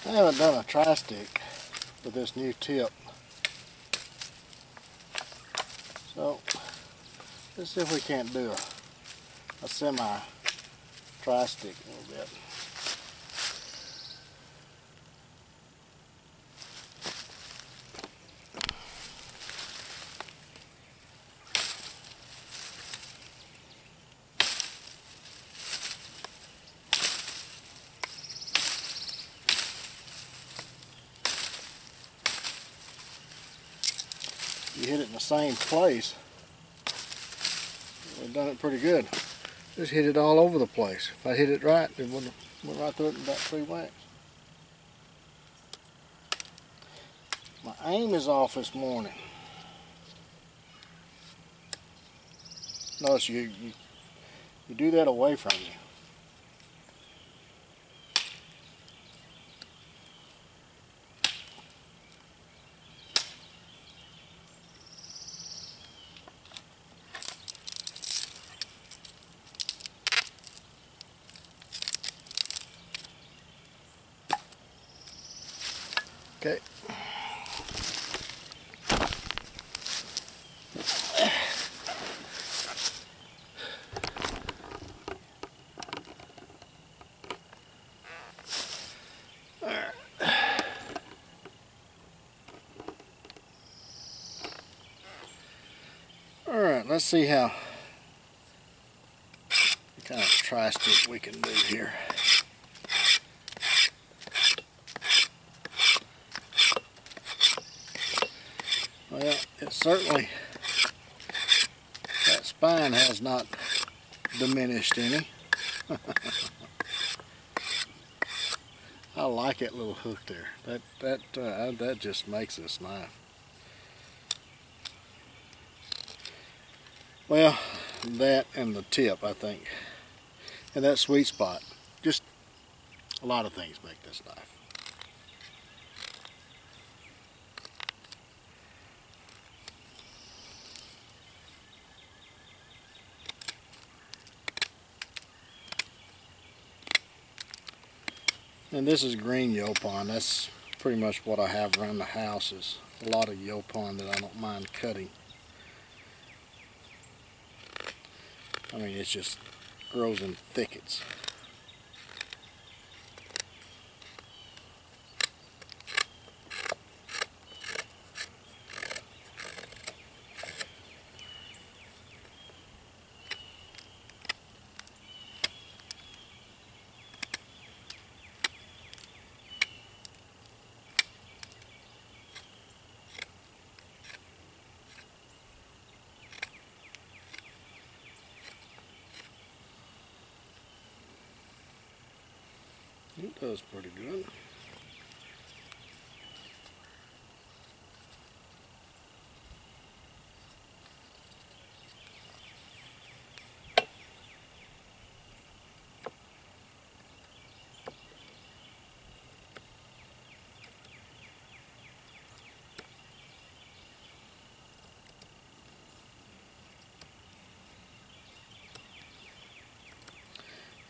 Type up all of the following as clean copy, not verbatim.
I haven't done a tri-stick with this new tip, so let's see if we can't do a semi tri-stick a little bit. You hit it in the same place, we've done it pretty good. Just hit it all over the place. If I hit it right, it went right through it in about 3 whacks. My aim is off this morning. Notice you do that away from you. Okay. Alright, let's see how kind of tri-stick we can do here. Well, it certainly, that spine has not diminished any. I like that little hook there. That just makes this knife. Well, that and the tip, I think, and that sweet spot. Just a lot of things make this knife. And this is green Yopon. That's pretty much what I have around the house, is a lot of Yopon that I don't mind cutting. I mean, it just grows in thickets. It does pretty good.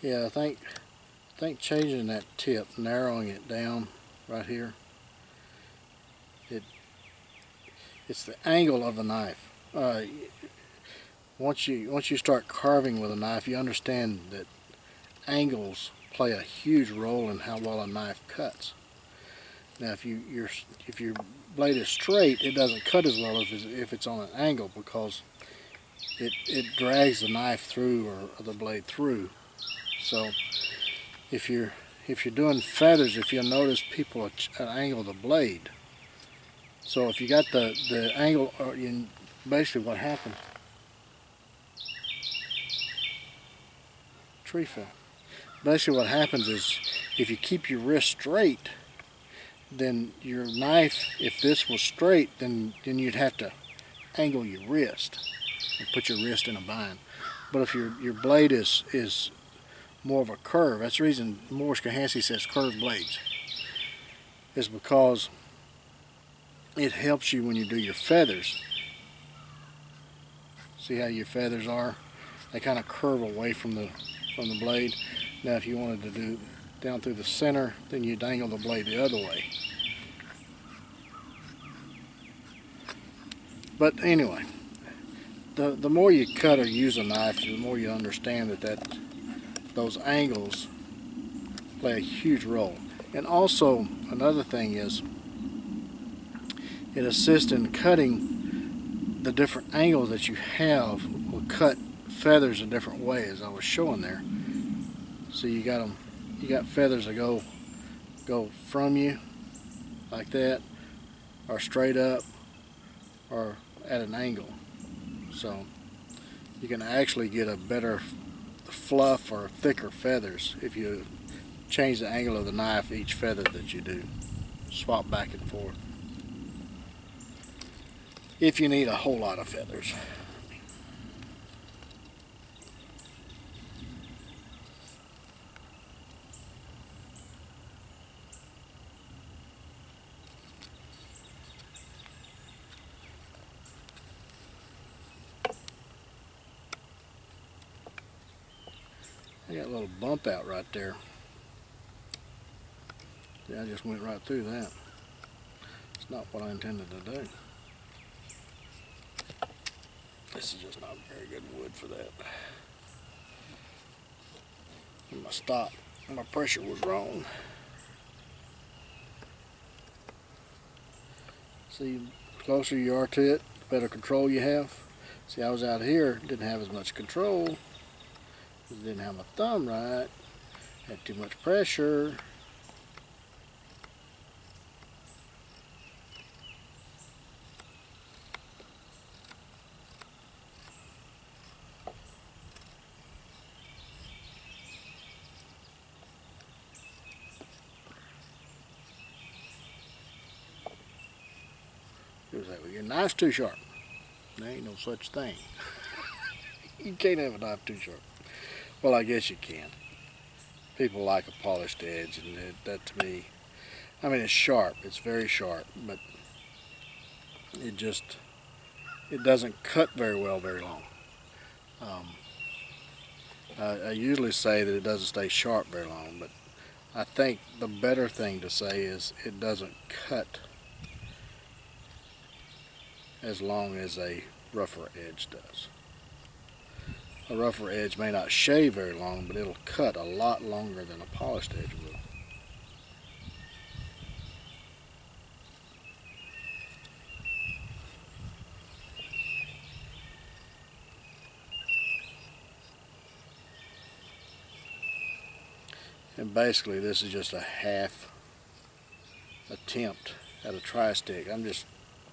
Yeah, I think changing that tip, narrowing it down right here, it's the angle of the knife. Once you start carving with a knife, you understand that angles play a huge role in how well a knife cuts. Now, if your blade is straight, it doesn't cut as well if it's on an angle, because it drags the knife through, or the blade through. So if you're doing feathers, if you'll notice, people angle the blade. So if you got the angle, or basically what happens, tree fell. Basically what happens is, if you keep your wrist straight, then your knife, if this was straight, then you'd have to angle your wrist and put your wrist in a bind. But if your blade is more of a curve, that's the reason Morris Cahansey says curved blades, is because it helps you when you do your feathers. See how your feathers are? They kind of curve away from the blade. Now if you wanted to do down through the center, then you'd angle the blade the other way. But anyway, the more you cut or use a knife, the more you understand that those angles play a huge role. And also another thing is it assists in cutting the different angles that you have. Will cut feathers in different ways. I was showing there. So you got feathers that go from you like that, or straight up, or at an angle. So you can actually get a better fluff or thicker feathers if you change the angle of the knife each feather that you do. Swap back and forth. If you need a whole lot of feathers. I got a little bump out right there. Yeah, I just went right through that. It's not what I intended to do. This is just not very good wood for that. And my pressure was wrong. See, the closer you are to it, the better control you have. See, I was out here, didn't have as much control. Didn't have my thumb right. Had too much pressure. Your knife's too sharp. There ain't no such thing. You can't have a knife too sharp. Well, I guess you can. People like a polished edge, and that to me, I mean, it's sharp. It's very sharp, but it doesn't cut very well very long. I usually say that it doesn't stay sharp very long, but I think the better thing to say is it doesn't cut as long as a rougher edge does. A rougher edge may not shave very long, but it'll cut a lot longer than a polished edge will. And basically this is just a half attempt at a tri-stick. I'm just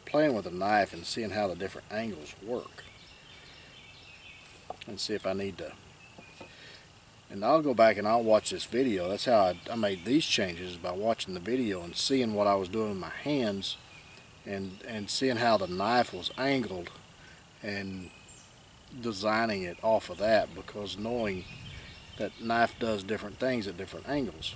playing with a knife and seeing how the different angles work. And see if I need to. And I'll go back and I'll watch this video. That's how I made these changes, by watching the video and seeing what I was doing with my hands and seeing how the knife was angled and designing it off of that, because knowing that knife does different things at different angles.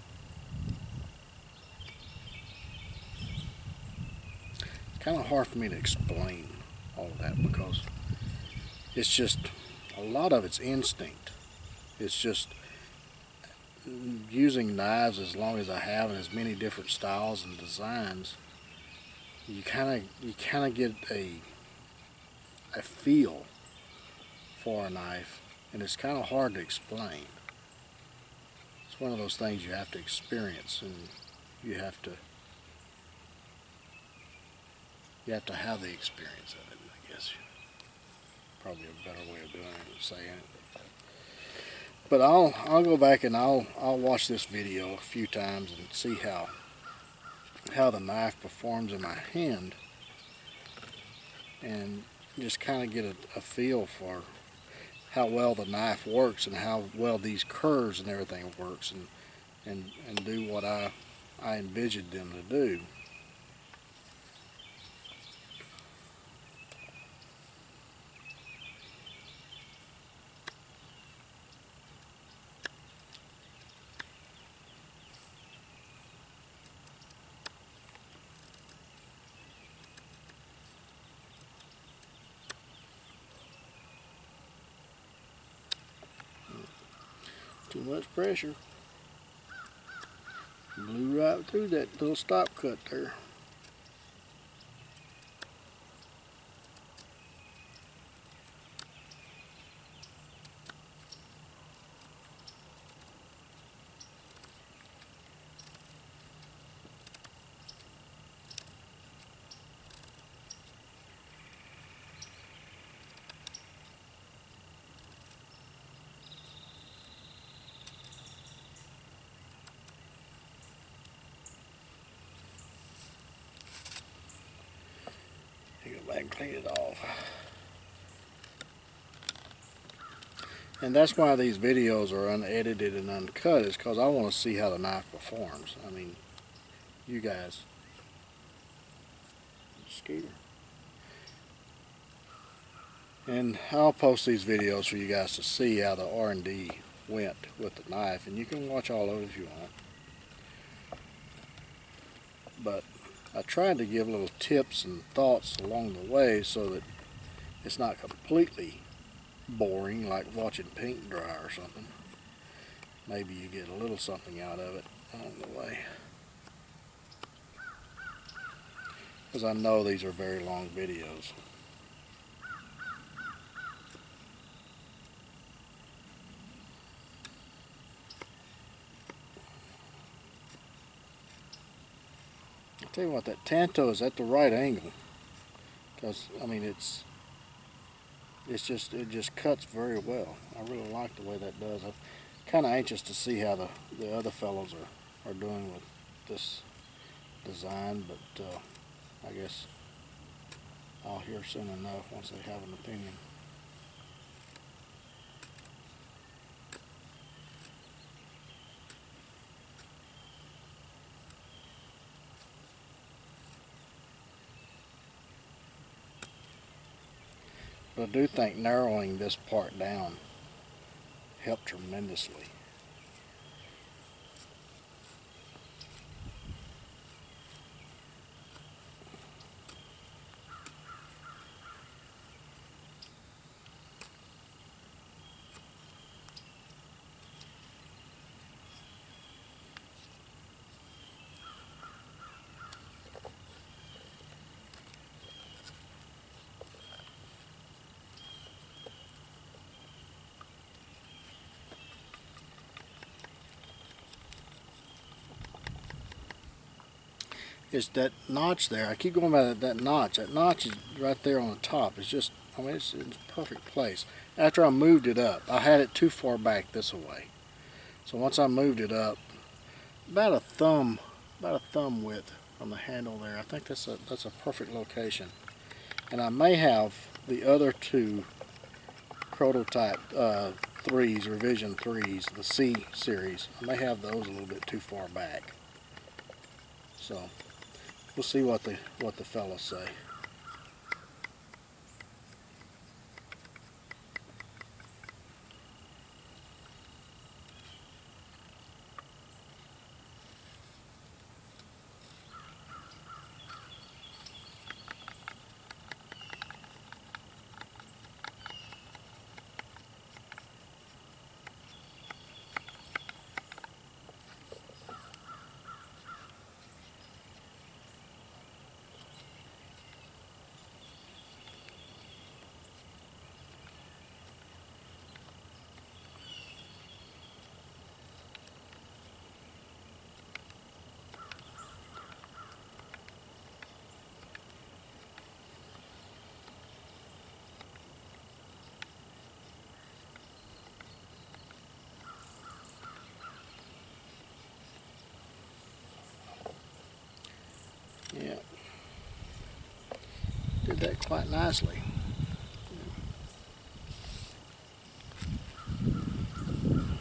It's kind of hard for me to explain all of that because it's just, a lot of it's instinct. It's just using knives as long as I have, and as many different styles and designs, you kind of get a feel for a knife, and it's kind of hard to explain. It's one of those things you have to experience, and you have to have the experience of it, I guess. Probably a better way of doing it than saying it. But I'll go back and I'll watch this video a few times and see how the knife performs in my hand, and just kind of get a feel for how well the knife works and how well these curves and everything works, and do what I envisioned them to do. Too much pressure. Blew right through that little stop cut there. Go back and clean it off. And that's why these videos are unedited and uncut, is because I want to see how the knife performs. I mean, you guys. Skeeter. And I'll post these videos for you guys to see how the R&D went with the knife, and you can watch all of it if you want. But I tried to give little tips and thoughts along the way so that it's not completely boring like watching paint dry or something. Maybe you get a little something out of it along the way. Because I know these are very long videos. I'll tell you what, that Tanto is at the right angle. Because, I mean, it just cuts very well. I really like the way that does. I'm kind of anxious to see how the other fellows are doing with this design, but I guess I'll hear soon enough once they have an opinion. But I do think narrowing this part down helped tremendously. It's that notch there. I keep going by that notch. That notch is right there on the top. It's just, I mean, it's in a perfect place. After I moved it up, I had it too far back this way. So once I moved it up, about a thumb width from the handle there, I think that's a perfect location. And I may have the other two prototype 3s, revision 3s, the C series. I may have those a little bit too far back. So we'll see what the fellows say. Yeah, did that quite nicely.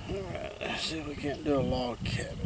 Alright, let's see if we can't do a log cabin.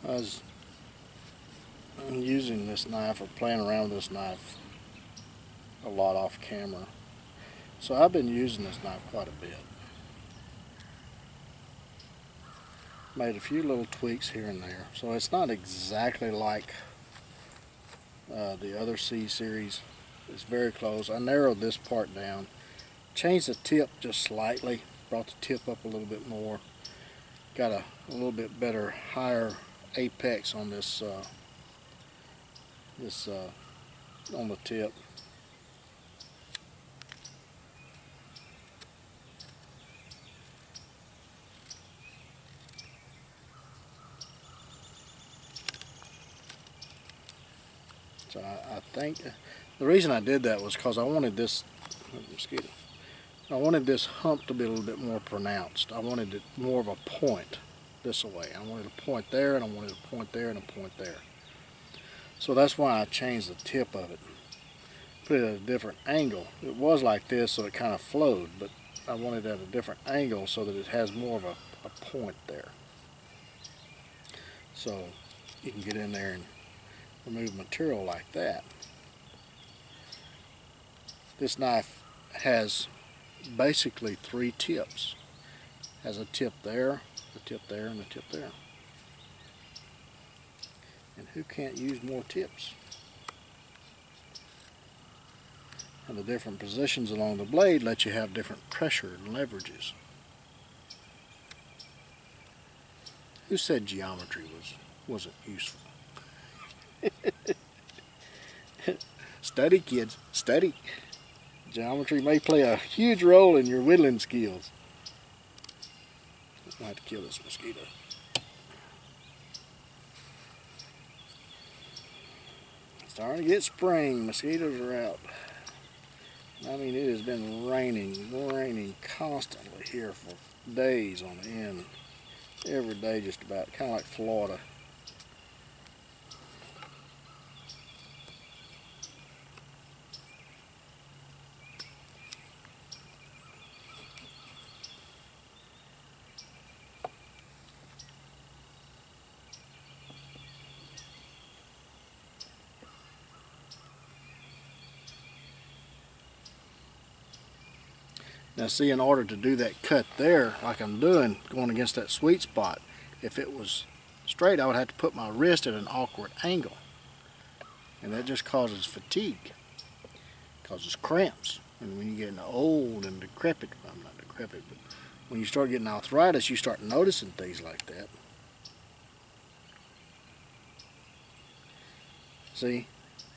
I'm using this knife or playing around with this knife a lot off camera. So I've been using this knife quite a bit. Made a few little tweaks here and there. So it's not exactly like the other C series. It's very close. I narrowed this part down. Changed the tip just slightly. Brought the tip up a little bit more. Got a little bit better, higher apex on this on the tip. So I think the reason I did that was because I wanted this hump to be a little bit more pronounced. I wanted it more of a point this way. I wanted a point there, and I wanted a point there, and a point there. So that's why I changed the tip of it. Put it at a different angle. It was like this, so it kind of flowed, but I wanted it at a different angle so that it has more of a point there. So you can get in there and remove material like that. This knife has basically 3 tips. Has a tip there, a tip there, and a tip there. And who can't use more tips? And the different positions along the blade let you have different pressure and leverages. Who said geometry wasn't useful? Study, kids, study. Geometry may play a huge role in your whittling skills. I have to kill this mosquito. It's starting to get spring. Mosquitoes are out. I mean, it has been raining constantly here for days on end. Every day just about, kind of like Florida. Now see, in order to do that cut there, like I'm doing, going against that sweet spot, if it was straight, I would have to put my wrist at an awkward angle. And that just causes fatigue, causes cramps. And when you get old and decrepit, I'm not decrepit, but when you start getting arthritis, you start noticing things like that. See,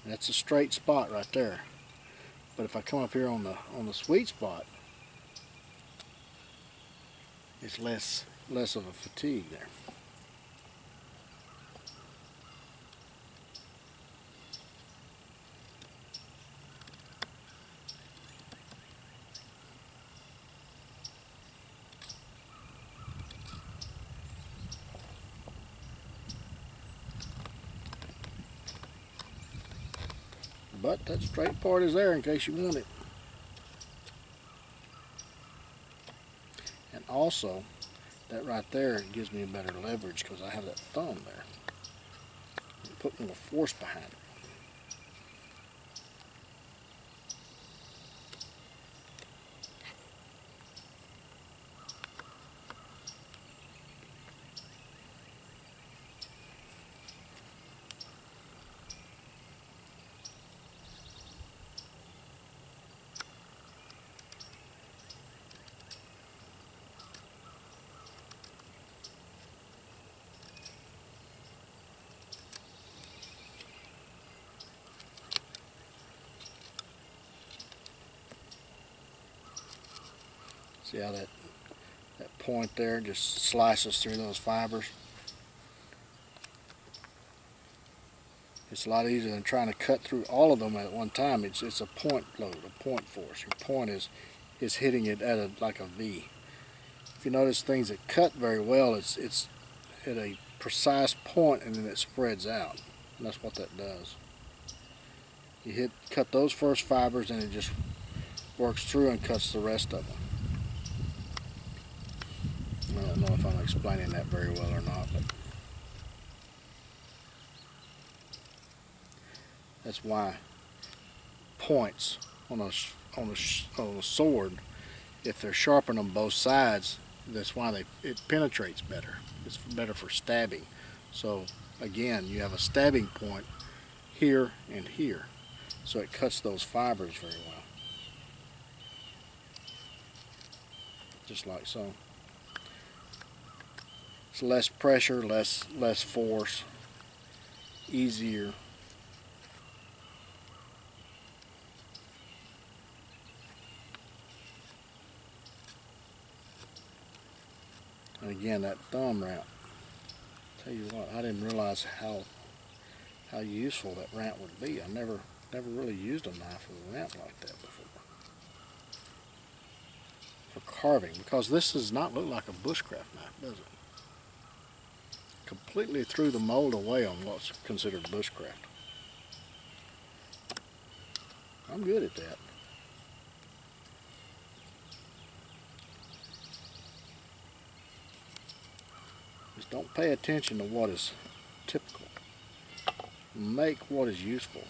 that's a straight spot right there. But if I come up here on the sweet spot, it's less of a fatigue there. But that straight part is there in case you want it. And also, that right there gives me a better leverage because I have that thumb there. Put more force behind it. See how that point there just slices through those fibers? It's a lot easier than trying to cut through all of them at one time. It's a point load, a point force. Your point is hitting it at like a V. If you notice things that cut very well, it's at a precise point and then it spreads out. And that's what that does. You cut those first fibers and it just works through and cuts the rest of them. I don't know if I'm explaining that very well or not, but That's why points on a sword, if they're sharpened on both sides, that's why it penetrates better. It's better for stabbing. So again, you have a stabbing point here and here, so it cuts those fibers very well, just like so. It's less pressure, less force, easier. And again, that thumb ramp, tell you what, I didn't realize how useful that ramp would be. I never really used a knife with a ramp like that before for carving, because this does not look like a bushcraft knife, does it? Completely threw the mold away on what's considered bushcraft. I'm good at that. Just don't pay attention to what is typical. Make what is useful.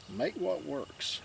Make what works.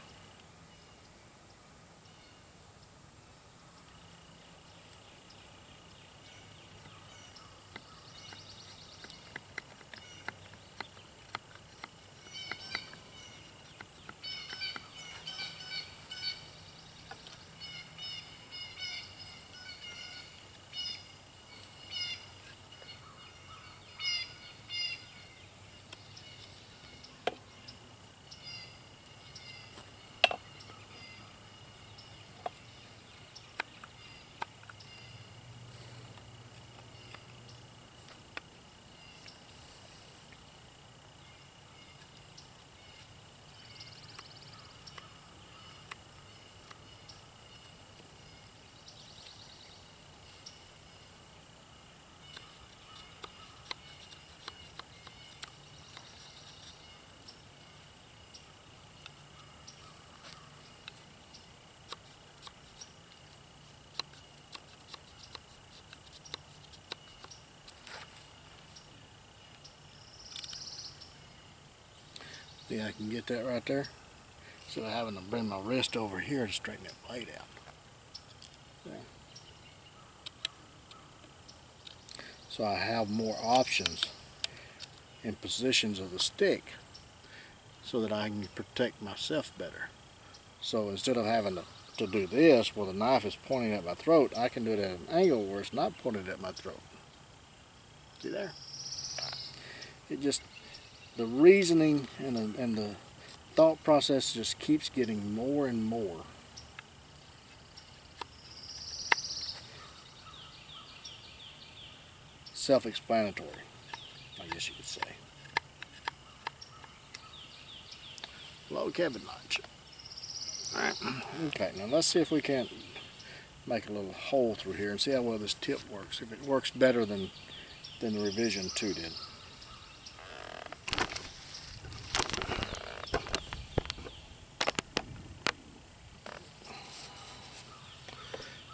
See, I can get that right there, instead of having to bring my wrist over here to straighten that blade out. Yeah. So I have more options in positions of the stick so that I can protect myself better. So instead of having to do this where the knife is pointing at my throat, I can do it at an angle where it's not pointed at my throat. See there? It just, the reasoning and the thought process just keeps getting more and more. Self-explanatory, I guess you could say. Low cabin notch. Alright, okay, now let's see if we can't make a little hole through here and see how well this tip works, if it works better than the revision 2 did.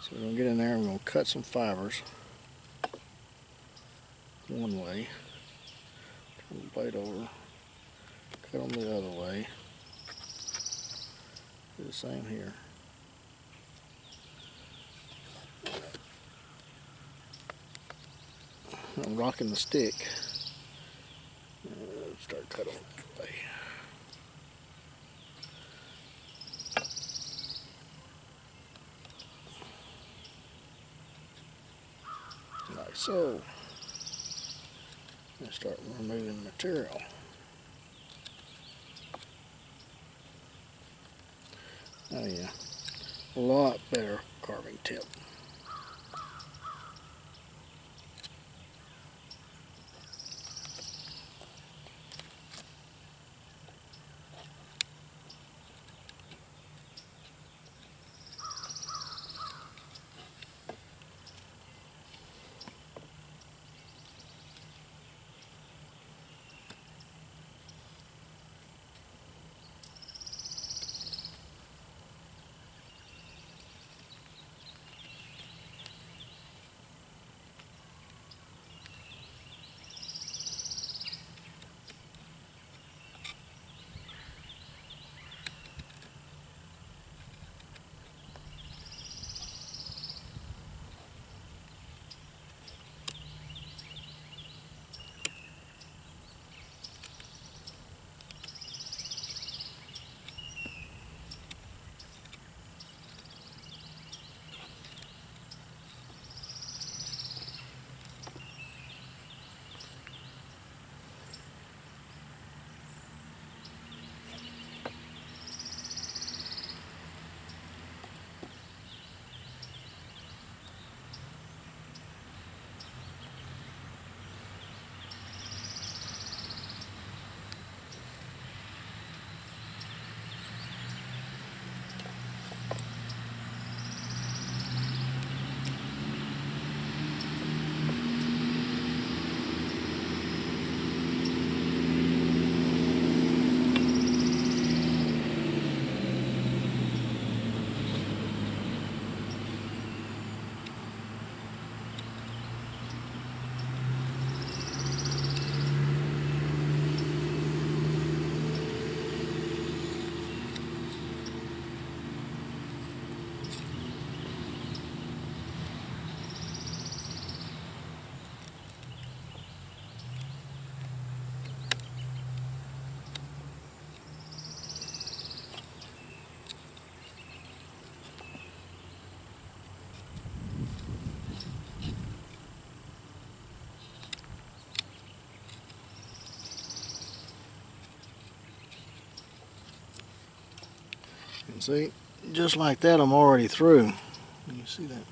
So we're going to get in there and we're going to cut some fibers one way, turn the blade over, cut them the other way, do the same here. I'm rocking the stick, start cutting that way. Like so. And start removing material. Oh yeah, a lot better carving tip. See, just like that, I'm already through. You see that?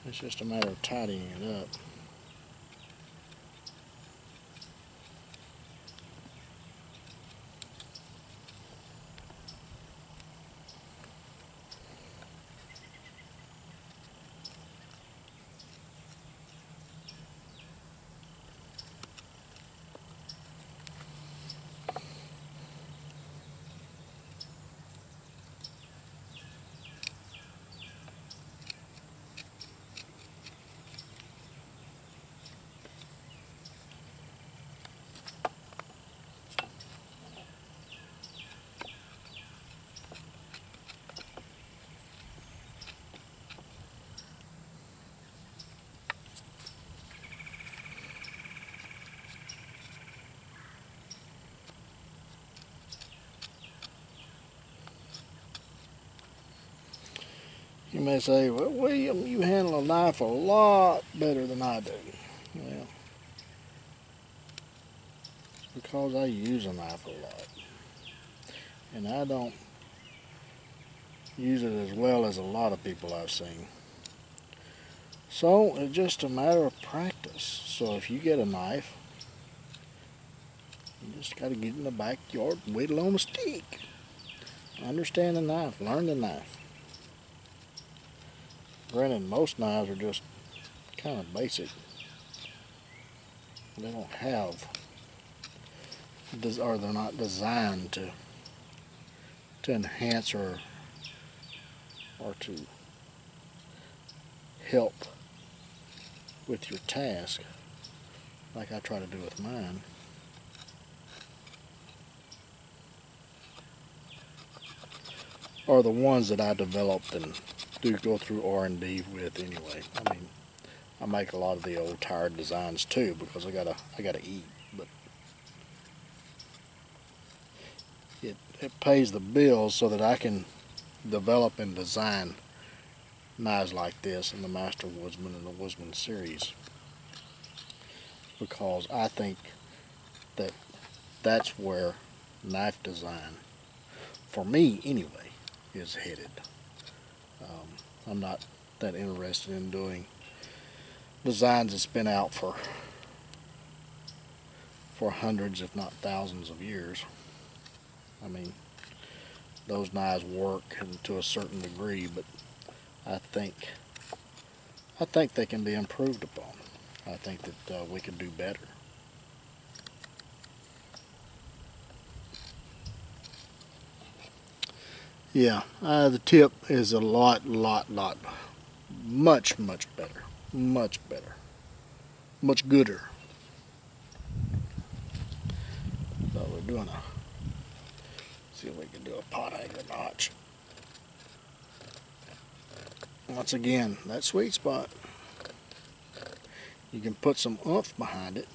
It's just a matter of tidying it up. You may say, well, William, you handle a knife a lot better than I do. Well, it's because I use a knife a lot. And I don't use it as well as a lot of people I've seen. So it's just a matter of practice. So if you get a knife, you just got to get in the backyard and whittle on a stick. Understand the knife, learn the knife. Granted, most knives are just kind of basic. They don't have, or they're not designed to enhance or to help with your task, like I try to do with mine. Or the ones that I developed and do go through R&D with anyway. I mean, I make a lot of the old tired designs too because I gotta eat, but it pays the bills so that I can develop and design knives like this in the Master Woodsman and the Woodsman series, because I think that that's where knife design, for me anyway, is headed. I'm not that interested in doing designs that's been out for hundreds, if not thousands of years. I mean, those knives work to a certain degree, but I think they can be improved upon. I think that we could do better. Yeah, the tip is a lot, much better, much better, much gooder. So we're doing see if we can do a pot hanger notch. Once again, that sweet spot. You can put some oomph behind it.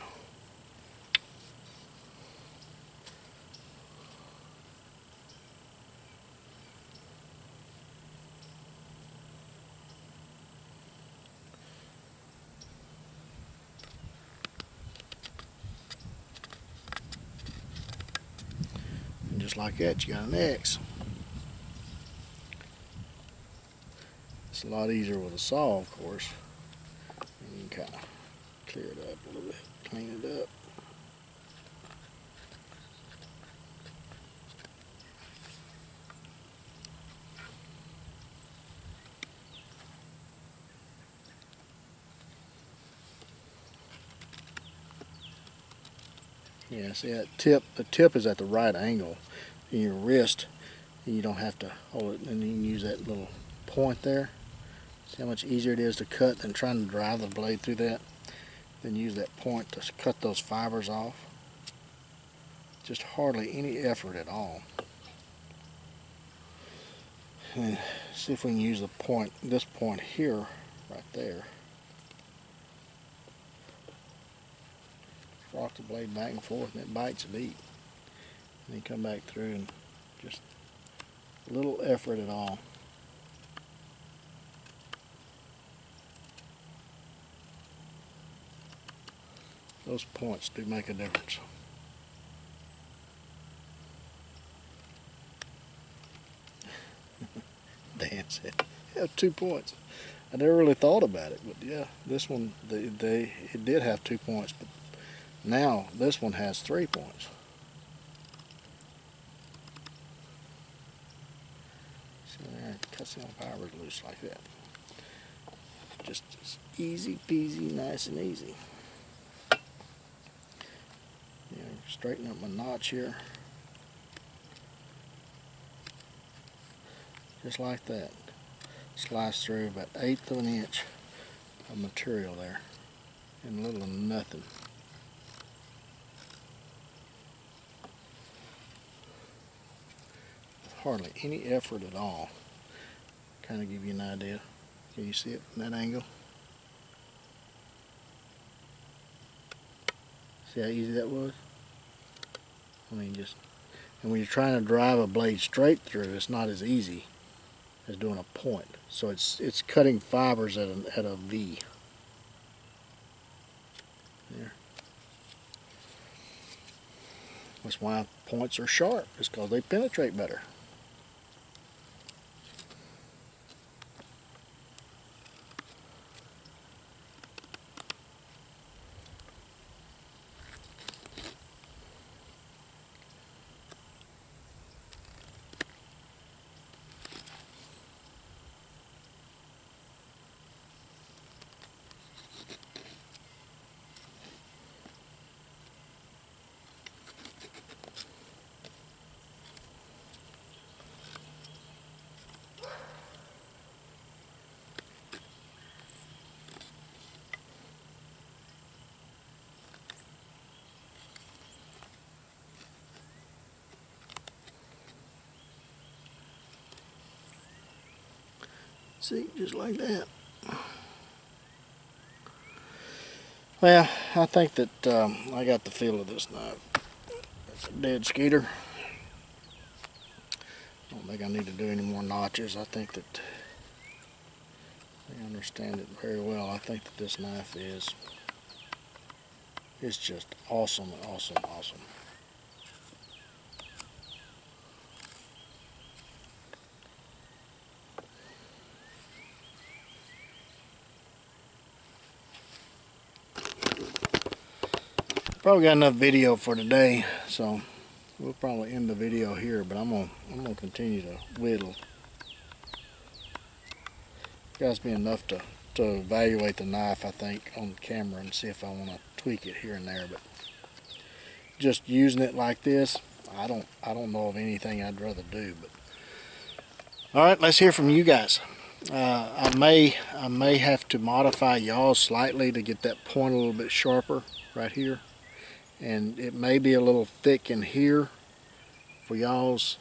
And just like that, you got an X. It's a lot easier with a saw, of course. And you can kind of clear it up a little bit, clean it up. Yeah, see that tip? The tip is at the right angle in your wrist, and you don't have to hold it. And you can use that little point there. See how much easier it is to cut than trying to drive the blade through that? Then use that point to cut those fibers off. Just hardly any effort at all. And see if we can use the point, this point here, right there. Rock the blade back and forth, and it bites deep. And then come back through and just little effort at all. Those points do make a difference. It have 2 points. I never really thought about it, but yeah, this one it did have 2 points, but now this one has 3 points. So there, cut some fibers loose like that. Just easy peasy, nice and easy. Straighten up my notch here. Just like that. Slice through about 1/8 of an inch of material there. And little of nothing. With hardly any effort at all. Kind of give you an idea. Can you see it from that angle? See how easy that was? I mean, and when you're trying to drive a blade straight through, it's not as easy as doing a point. So it's cutting fibers at a V. There. That's why points are sharp. It's because they penetrate better. See, just like that. Well, I think that I got the feel of this knife. It's a dead skeeter. I don't think I need to do any more notches. I think that I understand it very well. I think that this knife is just awesome, awesome, awesome. Probably got enough video for today, so we'll probably end the video here, but I'm gonna continue to whittle. Guys, be enough to evaluate the knife, I think, on camera and see if I want to tweak it here and there. But just using it like this, I don't know of anything I'd rather do. But all right, let's hear from you guys. I may have to modify yaws slightly to get that point a little bit sharper right here. And it may be a little thick in here for yaws,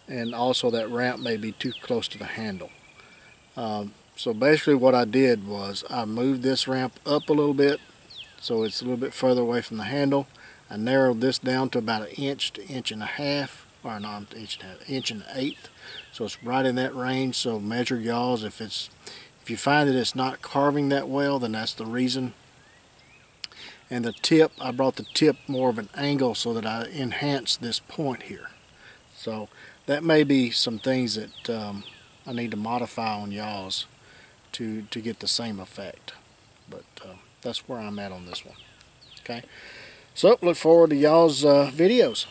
and also that ramp may be too close to the handle. So basically what I did was I moved this ramp up a little bit so it's a little bit further away from the handle. I narrowed this down to about 1 inch to 1.5 inches, or not 1.5 inches, 1 1/8. So it's right in that range. So measure yaws. If you find that it's not carving that well, then that's the reason. And the tip, I brought the tip more of an angle so that I enhance this point here. So that may be some things that I need to modify on yaws to get the same effect. But that's where I'm at on this one. Okay, so look forward to y'all's videos.